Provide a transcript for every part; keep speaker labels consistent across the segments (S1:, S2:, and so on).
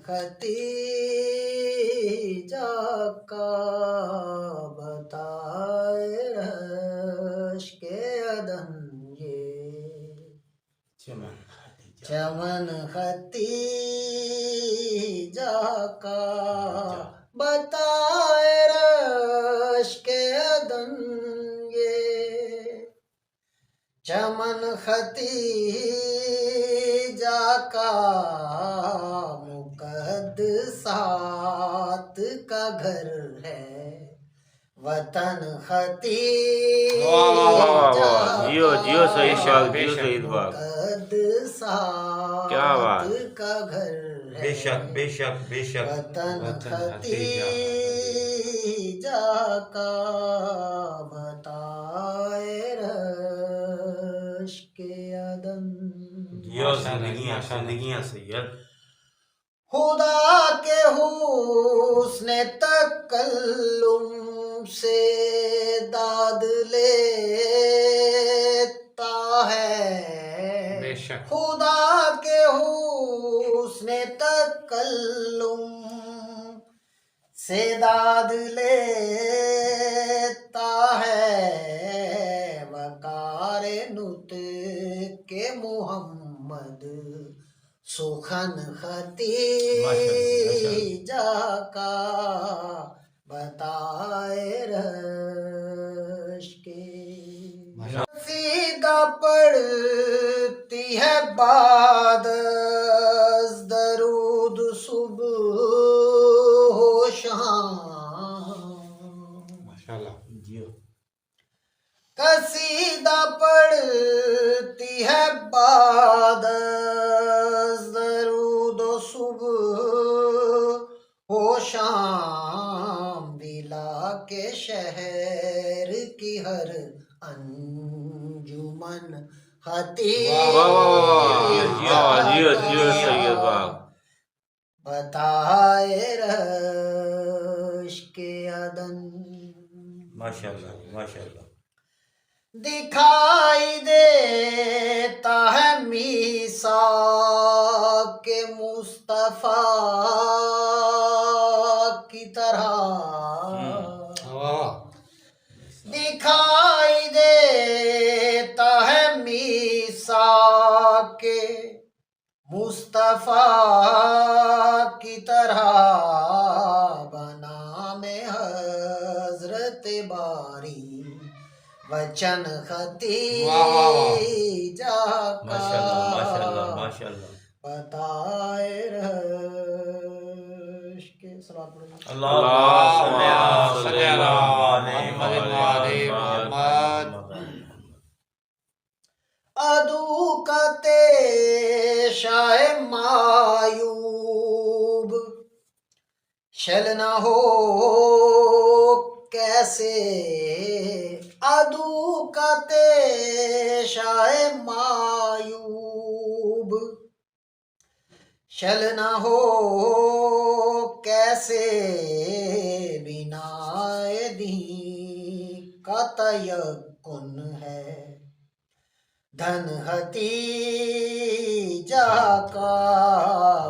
S1: ختیجہ کا بتائے رشک عدن یہ چمن ختیجہ کا بتائے رشک عدن یہ چمن ختیجہ کا مقدسات کا گھر ہے وطن ختیجہ
S2: جیو جیو سعید باغ جیو سعید باغ
S1: مقدسات کا گھر ہے
S3: بے شک بے شک بے شک
S1: وطن ختیجہ کا بتائے رشک عدن
S3: جیو زندگیاں زندگیاں سید
S1: خدا کے حسن تکلم سے داد لیتا ہے
S3: بے شک
S1: خدا کے حسن تکلم سے داد لیتا ہے وقار نطق محمد سخن ختیجہ کا بتائے رشک قصیدہ پڑھتی ہے بعد از درود صبح و شام
S3: ماشاءاللہ جیو
S1: قصیدہ پڑھتی ہے بعد از درود و صبح و شام دلا کے شہر کی ہر انجمن
S2: جیو جیو سعید باغ
S1: بتائے رشک عدن
S3: ماشاءاللہ ماشاءاللہ
S1: دکھائی دیتا ہے میثاق مصطفیٰ کی طرح دکھائی دیتا ہے میثاق مصطفیٰ کی طرح بنام حضرت باری وچن ختیجہ
S3: ماشاءاللہ
S1: کا
S3: ماشاءاللہ
S1: بتائے رشک
S3: اللہم صلی علی محمد وعلی محمد
S1: عدو کا تیشہ معیوب شل نہ ہو کیسے عدو کا تیشہ معیوب شل نہ ہو کیسے بنا دین کا تیقن ہے دھن ختیجہ کا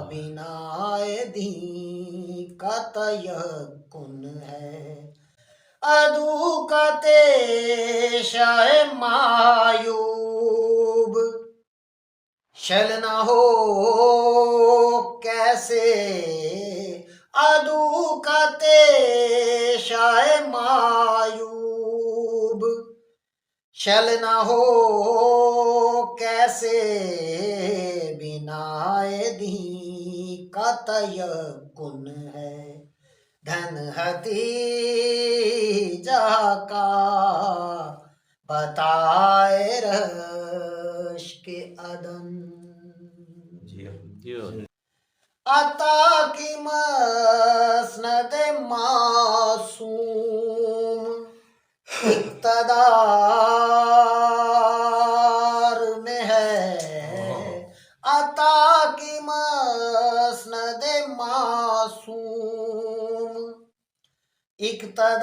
S1: بنا دین کا تیقن ہے عدو کا تیشہ معیوب شل نہ ہو کیسے عدو کا تیشہ معیوب شل نہ ہو کیسے بنا دین کا تیقن ہے دھن ختیجہ کا بتائے رشک عدن
S2: جیو
S1: عطا کی مسند معصوم اقتدار میں ہے عطا کی مسند معصوم اقتدار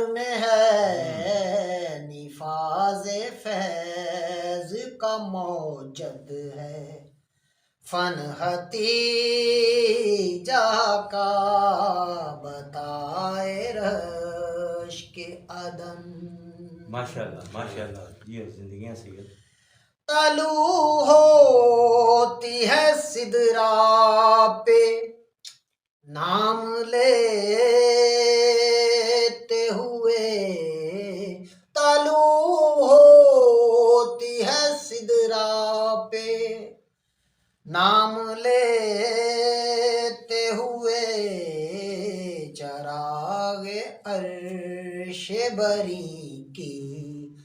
S1: میں ہے نفاذ فیض کا موجد ہے فن حتیجہ کا بتائے رش کے عدن
S3: ماشاءاللہ جیو زندگیاں سید
S1: طلوع ہوتی ہے سدرا پہ نام لیتے ہوئے طلوع ہوتی ہے سدرا پہ نام لیتے ہوئے چراغ عرش بری کی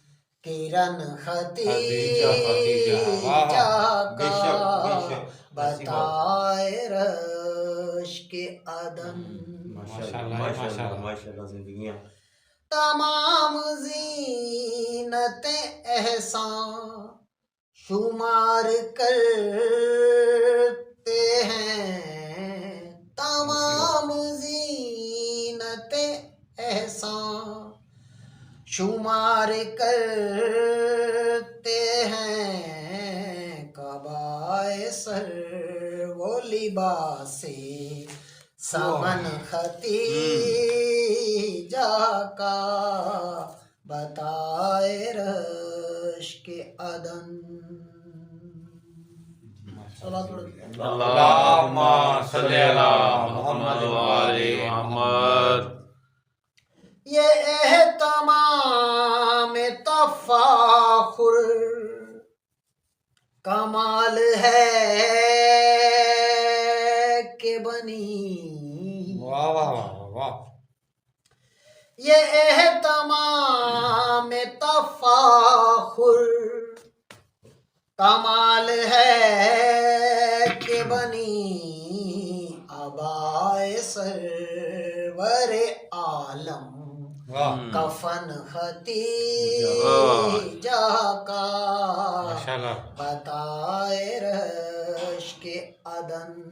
S1: کرن خدیجہ کا بتائے رش کے عدن
S3: ماشاءاللہ زندگیاں
S1: تمام زینتیں احسان شمار کرتے ہیں تمام زینتیں احسان شمار کرتے ہیں قبائے سر وہ لباس سمن ختیجہ کا بتائے رش کے عدن
S2: اللہم صلی علی محمد و آل محمد
S1: یہ اہتمام تفاخر کمال ہے کہ بنی یہ اہتمام تفاخر کمال ہے کہ بنی آبائے سرور عالم کفن ختیجہ کا بتائے رش کے عدن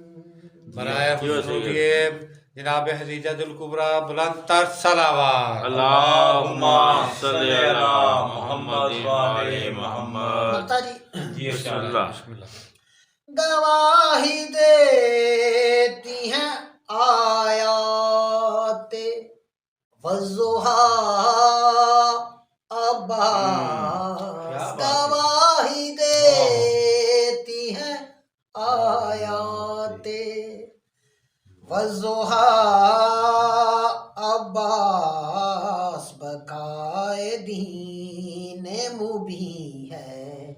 S4: برائے خصوصیے جناب خدیجہ الکبریٰ بلند تر صلوات
S2: اللہم صلی علی محمد و آل محمد
S1: ملتا جی
S2: بسم اللہ
S1: گواہی دیتی ہیں آیات والضحیٰ عباس گواہی دیتی ہیں آیات والضحیٰ عباس بقائے دین مبین ہے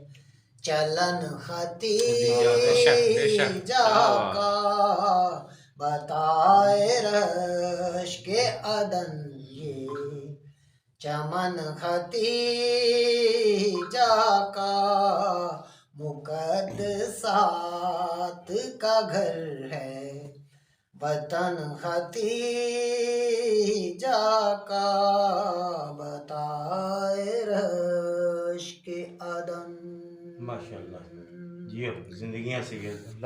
S1: چلن ختیجہ کا بتائے رش کے عدن یہ چمن ختیجہ کا مقدسات کا گھر ہے وطن ختیجہ کا بتائے رش کے عدن
S3: ماشاءاللہ جیو زندگیاں سید